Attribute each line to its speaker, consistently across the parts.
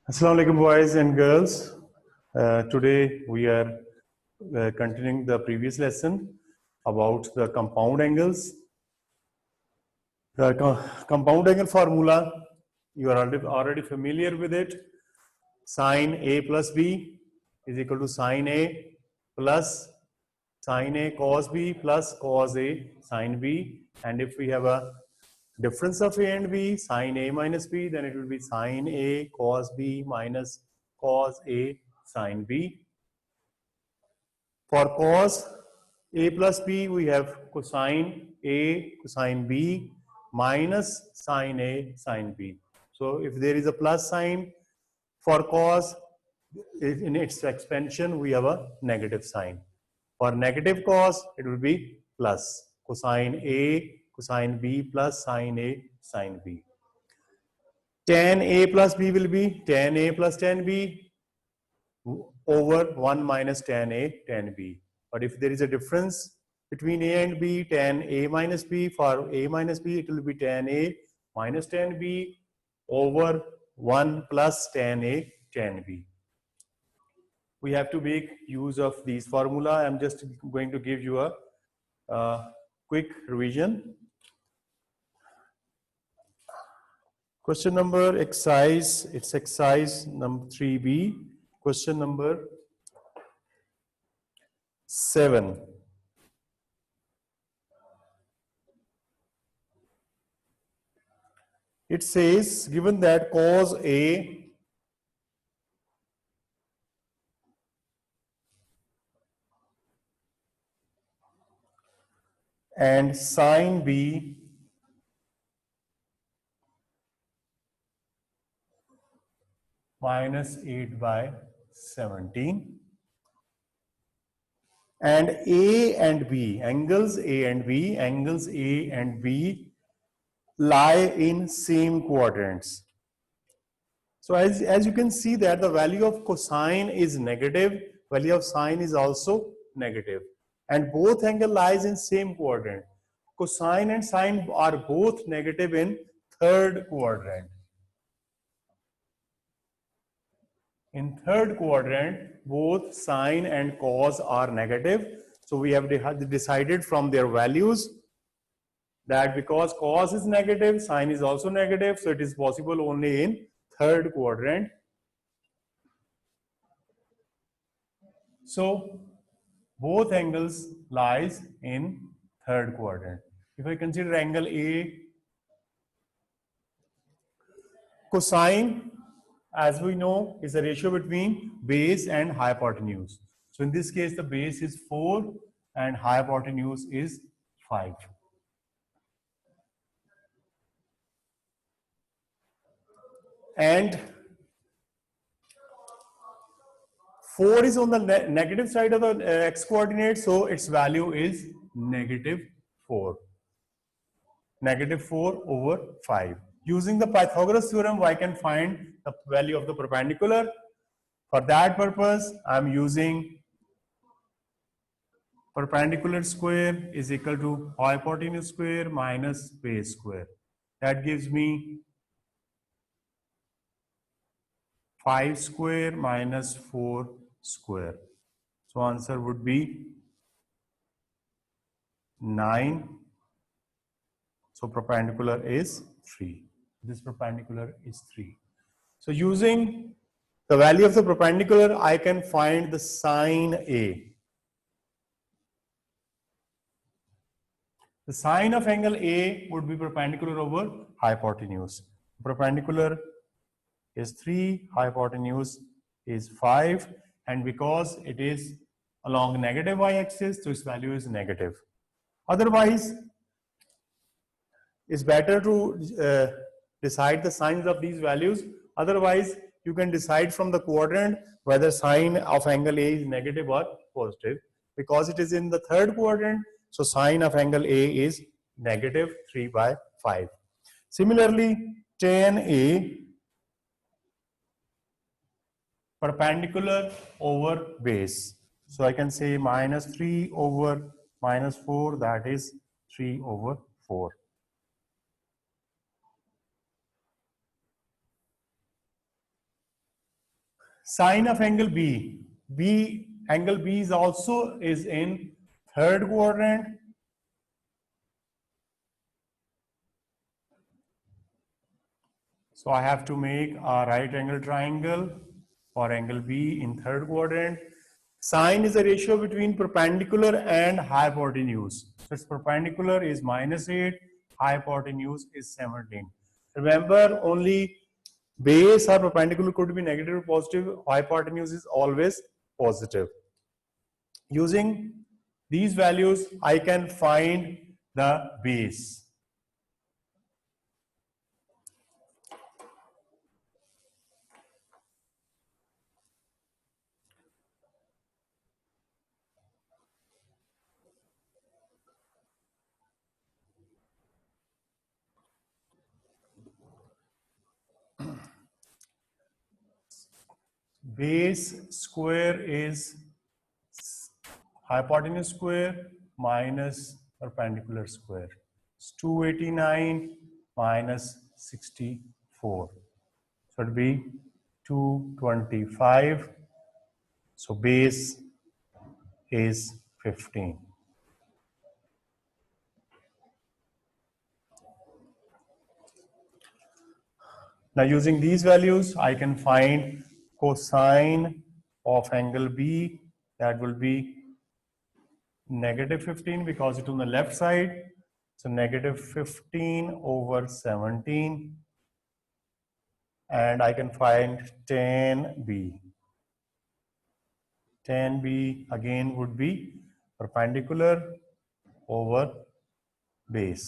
Speaker 1: Assalamu alaikum, boys and girls. Today we are continuing the previous lesson about the compound angles. The compound angle formula, you are already familiar with it. Sine A plus B is equal to sine A plus sine A cos B plus cos A sine B. And if we have a difference of A and B, sine A minus B, then it will be sine A cos B minus cos A sine B. For cos A plus B, we have cosine A cosine B minus sine A sine B. So if there is a plus sign for cos, in its expansion, we have a negative sign. For negative cos, it will be plus cosine A cosine B plus sine A sine B. Tan A plus B will be tan A plus tan B over 1 minus tan A tan B. But if there is a difference between A and B, tan A minus B, for A minus B, it will be tan A minus tan B over 1 plus tan A tan B. We have to make use of these formula. I'm just going to give you a quick revision. Question number exercise, it's exercise number 3B. Question number 7. It says, given that cos A and sine B minus 8 by 17, and A and B, angles A and B lie in same quadrants. So as you can see that the value of cosine is negative, value of sine is also negative, and both angle lies in same quadrant. Cosine and sine are both negative in third quadrant. In third quadrant, both sine and cos are negative. So we have decided from their values that because cos is negative, sine is also negative, so it is possible only in third quadrant. So both angles lies in third quadrant. If I consider angle A, cosine, as we know, is a ratio between base and hypotenuse. So in this case, the base is 4 and hypotenuse is 5. And 4 is on the negative side of the x coordinate, so its value is negative 4. Negative 4 over 5. Using the Pythagoras theorem, I can find the value of the perpendicular. For that purpose, I am using perpendicular square is equal to hypotenuse square minus base square. That gives me 5 square minus 4 square. So answer would be 9. So perpendicular is 3. This perpendicular is 3. So using the value of the perpendicular, I can find the sine A. The sine of angle A would be perpendicular over hypotenuse. Perpendicular is 3, hypotenuse is 5, and because it is along negative y-axis, so its value is negative. Otherwise, it's better to decide the signs of these values. Otherwise, you can decide from the quadrant whether sign of angle A is negative or positive. Because it is in the third quadrant, so sign of angle A is negative 3/5. Similarly, tan A perpendicular over base. So I can say -3 over -4, that is 3/4. Sine of angle B. Angle B is also in third quadrant. So I have to make a right angle triangle for angle B in third quadrant. Sine is a ratio between perpendicular and hypotenuse. So its perpendicular is -8, hypotenuse is 17. Remember, only base or perpendicular could be negative or positive. Hypotenuse is always positive. Using these values, I can find the base. Base square is hypotenuse square minus perpendicular square. It's 289 minus 64. So it would be 225. So base is 15. Now using these values, I can find cosine of angle B. That will be -15 because it's on the left side. So -15 over 17. And I can find tan B. Tan B again would be perpendicular over base.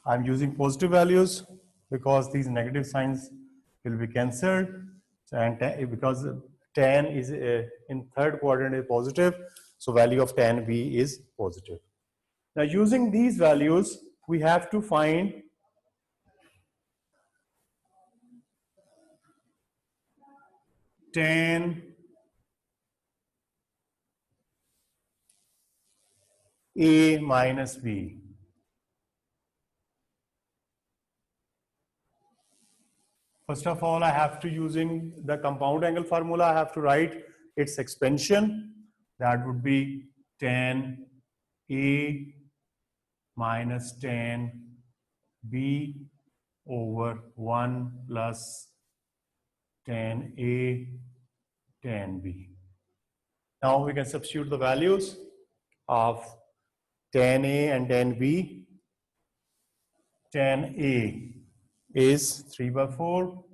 Speaker 1: I'm using positive values because these negative signs will be cancelled. And because tan is in third quadrant is positive, so value of tan B is positive. Now using these values, we have to find tan A minus B. First of all, I have to, using the compound angle formula, I have to write its expansion. That would be tan A minus tan B over 1 plus tan A tan B. Now we can substitute the values of tan A and tan B. Tan A is 3/4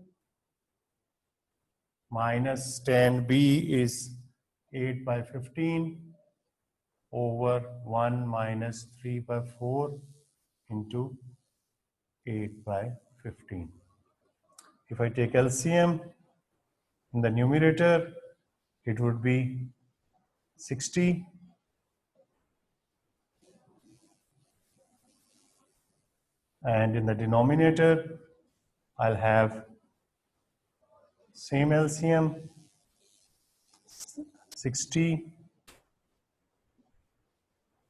Speaker 1: minus tan B is 8/15 over 1 minus 3/4 into 8/15. If I take LCM in the numerator, it would be 60. And in the denominator, I'll have same LCM, 60.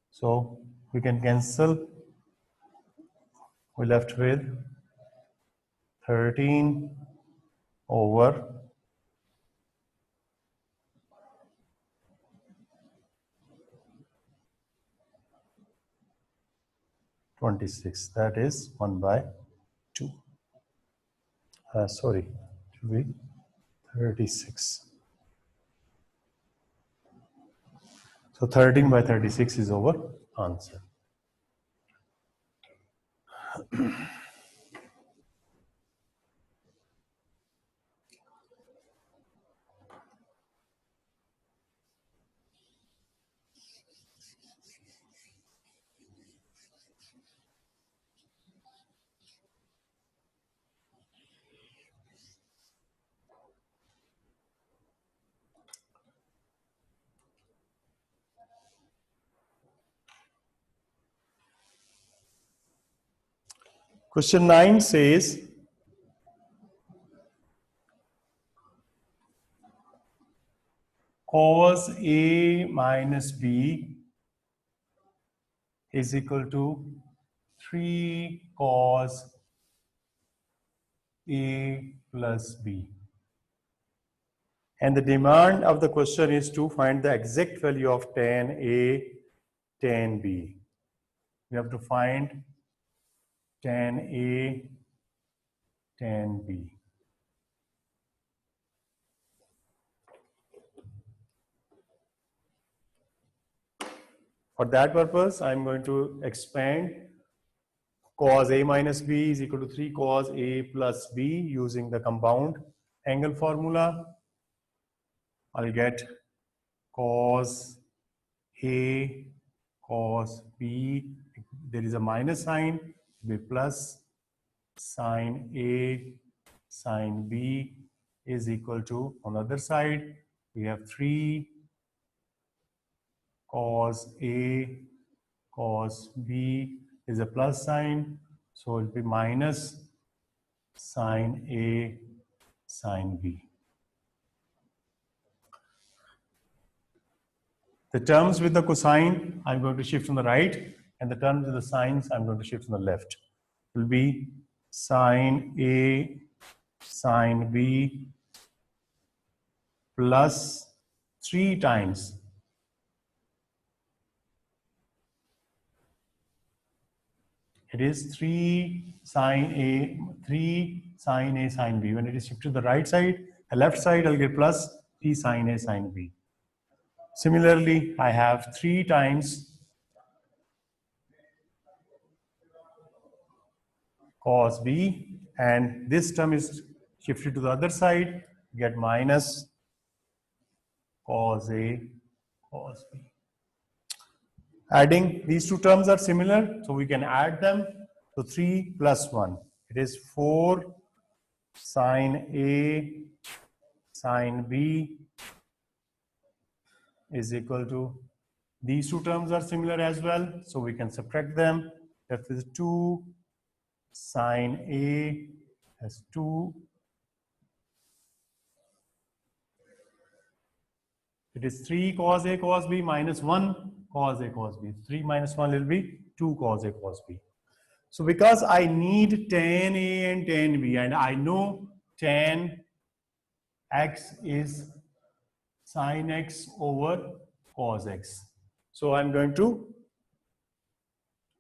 Speaker 1: So we can cancel. We're left with 13 over 26. That is 1/2. Sorry, it should be 36. So 13/36 is our answer. Question 9 says cos A minus B is equal to 3 cos A plus B. And the demand of the question is to find the exact value of tan A, tan B. We have to find tan A, tan B. For that purpose, I'm going to expand cos A minus B is equal to 3 cos A plus B using the compound angle formula. I'll get cos A cos B. There is a minus sign, be plus sin A sin B is equal to, on the other side, we have 3 cos A cos B is a plus sign, so it will be minus sin A sin B. The terms with the cosine, I'm going to shift on the right, and the terms with the sines, I'm going to shift on the left. It will be sin A sin B plus 3 times it is 3 sin A sin B. When it is shifted to the right side, the left side, I'll get plus 3 sin A sin B. Similarly, I have 3 times cos B, and this term is shifted to the other side, get minus cos A cos B. Adding these two terms are similar, so we can add them. So 3 plus 1, it is 4 sin A sin B is equal to, these two terms are similar as well, so we can subtract them. That is 2 sin A as 2. It is 3 cos A cos B minus 1 cos A cos B. 3 minus 1 will be 2 cos A cos B. So because I need tan A and tan B, and I know tan X is sin X over cos X. So I'm going to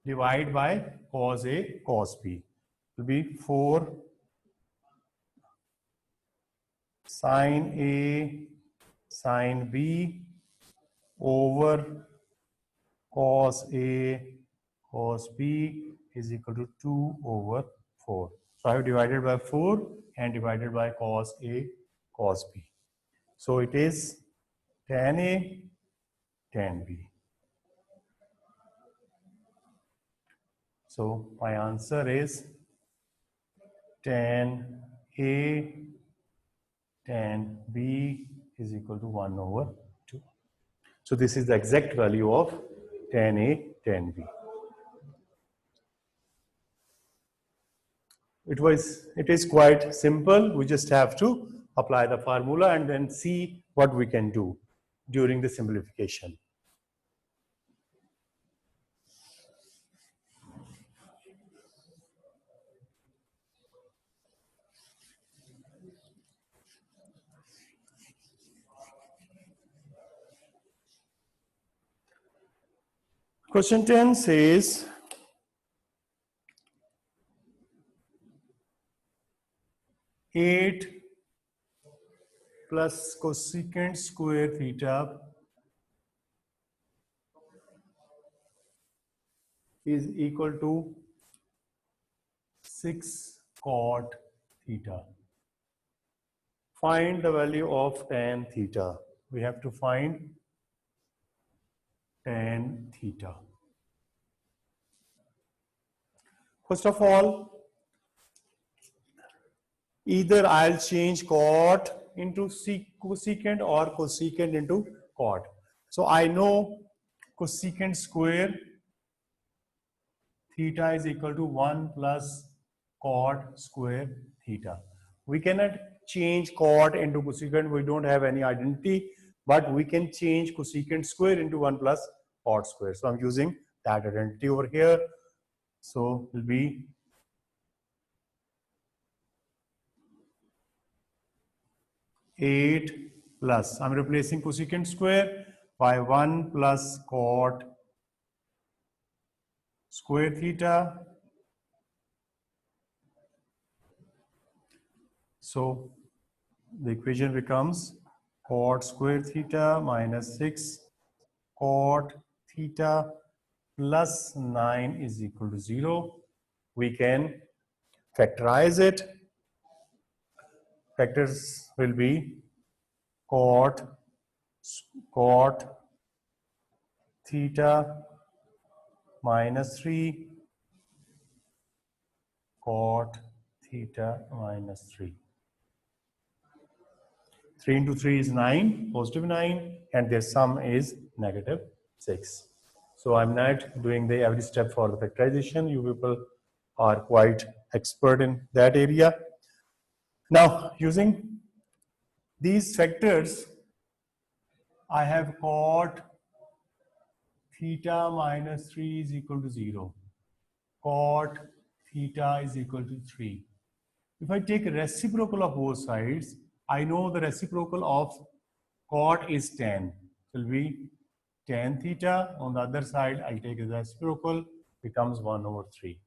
Speaker 1: divide by cos A cos B. It will be 4 sin A sin B over cos A cos B is equal to 2 over 4. So I have divided by 4 and divided by cos A cos B. So it is tan A tan B. So my answer is tan A tan B is equal to 1 over 2. So this is the exact value of tan A tan B. It is quite simple. We just have to apply the formula and then see what we can do during the simplification. Question 10 says, (8) plus cosecant square theta is equal to 6 cot theta. Find the value of tan theta. We have to find tan theta. First of all, either I'll change cot into cosecant or cosecant into cot. So I know cosecant square theta is equal to 1 plus cot square theta. We cannot change cot into cosecant. We don't have any identity, but we can change cosecant square into 1 plus cot square. So I'm using that identity over here. So it will be 8 plus, I'm replacing cosecant square by 1 plus cot square theta. So the equation becomes cot square theta minus 6 cot theta plus 9 is equal to 0. We can factorize it. Factors will be cot theta minus 3 cot theta minus 3. 3 into 3 is 9, positive 9, and their sum is negative 6. So I'm not doing the every step for the factorization. You people are quite expert in that area. Now, using these factors, I have cot theta minus 3 is equal to 0. Cot theta is equal to 3. If I take a reciprocal of both sides, I know the reciprocal of cot is tan. It will be tan theta. On the other side, I take the reciprocal, becomes 1 over 3.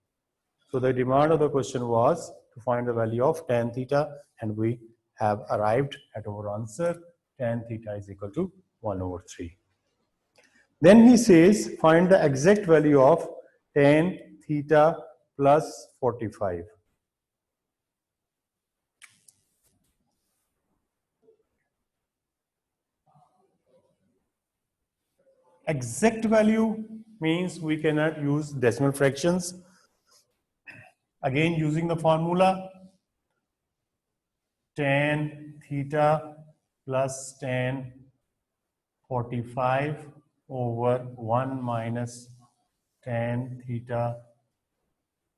Speaker 1: So the demand of the question was to find the value of tan theta, and we have arrived at our answer. Tan theta is equal to 1 over 3. Then he says find the exact value of tan theta plus 45. Exact value means we cannot use decimal fractions. Again, using the formula tan theta plus tan 45 over 1 minus tan theta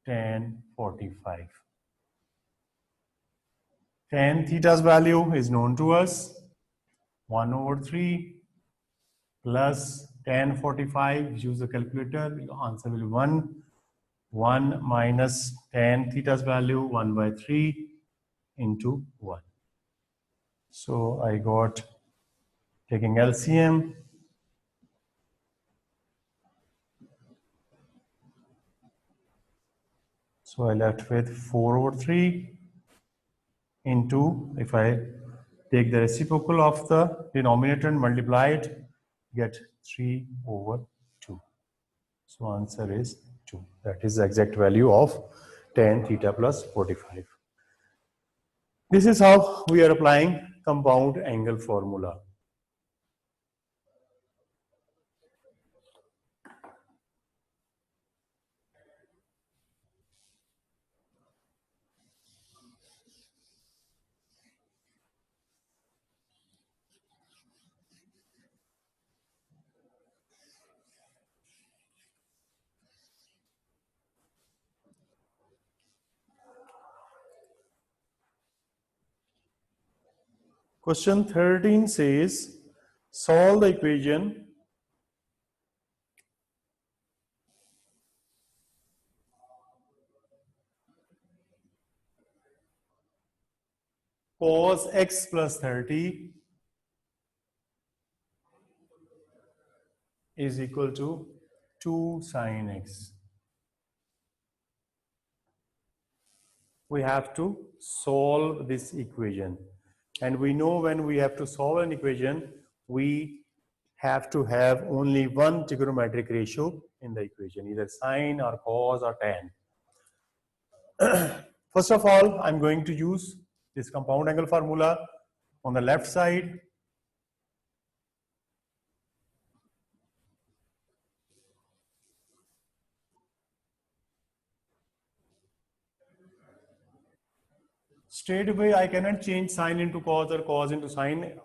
Speaker 1: tan 45. Tan theta's value is known to us, 1 over 3 plus tan 45, use the calculator, your answer will be 1. 1 minus tan theta's value, 1 by 3 into 1. So I got, taking LCM, so I left with 4 over 3 into, if I take the reciprocal of the denominator and multiply it, get 3 over 2. So answer is 2. That is the exact value of tan theta plus 45. This is how we are applying compound angle formula. Question 13 says, solve the equation cos x plus 30 is equal to 2 sin x. We have to solve this equation. And we know when we have to solve an equation, we have to have only one trigonometric ratio in the equation, either sine or cos or tan. First of all, I'm going to use this compound angle formula on the left side. Straight away, I cannot change sine into cos or cos into sine.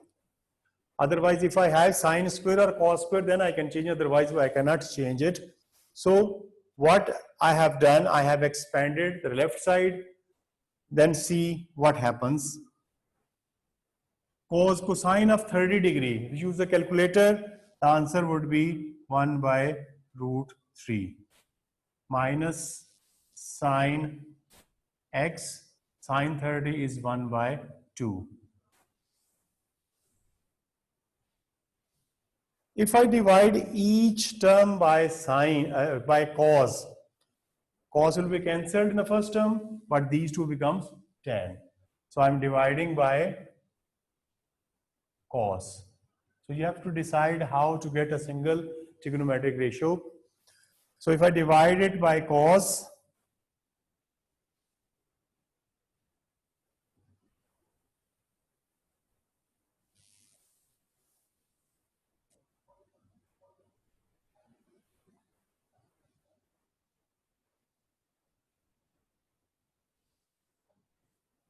Speaker 1: Otherwise, if I have sine square or cos square, then I can change. Otherwise, I cannot change it. So what I have done, I have expanded the left side, then see what happens. Cos cosine of 30 degree, if you use the calculator, the answer would be 1 by root 3 minus sine x, sine 30 is 1 by 2. If I divide each term by sine, by cos, cos will be cancelled in the first term, but these two becomes tan. So I'm dividing by cos. So you have to decide how to get a single trigonometric ratio. So if I divide it by cos,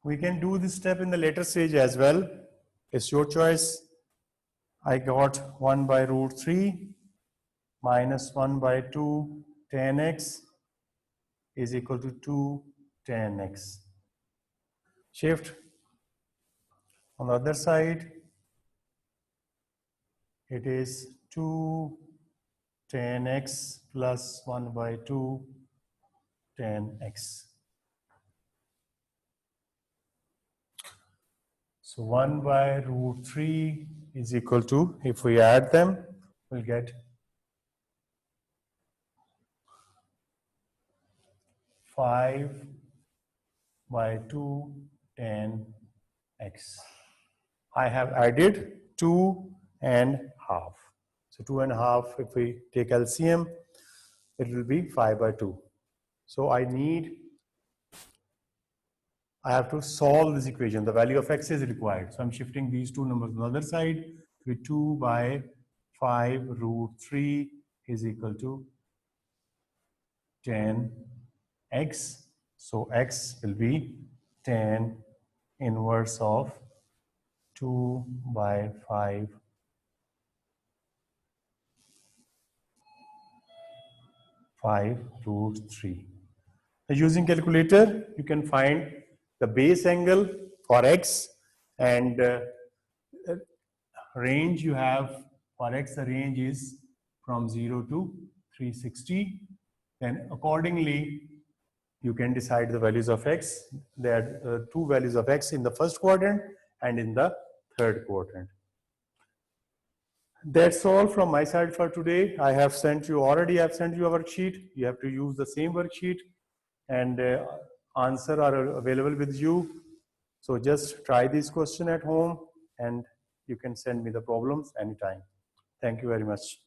Speaker 1: we can do this step in the later stage as well. It's your choice. I got 1 by root 3 minus 1 by 2 tan x is equal to 2 tan x. Shift on the other side, it is 2 tan x plus 1 by 2 tan x. So 1 by root 3 is equal to, if we add them, we'll get 5 by 2 tan x. I have added 2 and half. So 2 and half, if we take LCM, it will be 5 by 2. So I have to solve this equation. The value of x is required. So I'm shifting these two numbers on the other side. So 2 by 5 root 3 is equal to tan x. So x will be tan inverse of 2 by 5 root 3. Using calculator, you can find the base angle for x and range you have for x. The range is from 0 to 360. Then accordingly, you can decide the values of x. There are two values of x in the first quadrant and in the third quadrant. That's all from my side for today. I have sent you a worksheet. You have to use the same worksheet, and answer are available with you. So just try this question at home and you can send me the problems anytime. Thank you very much.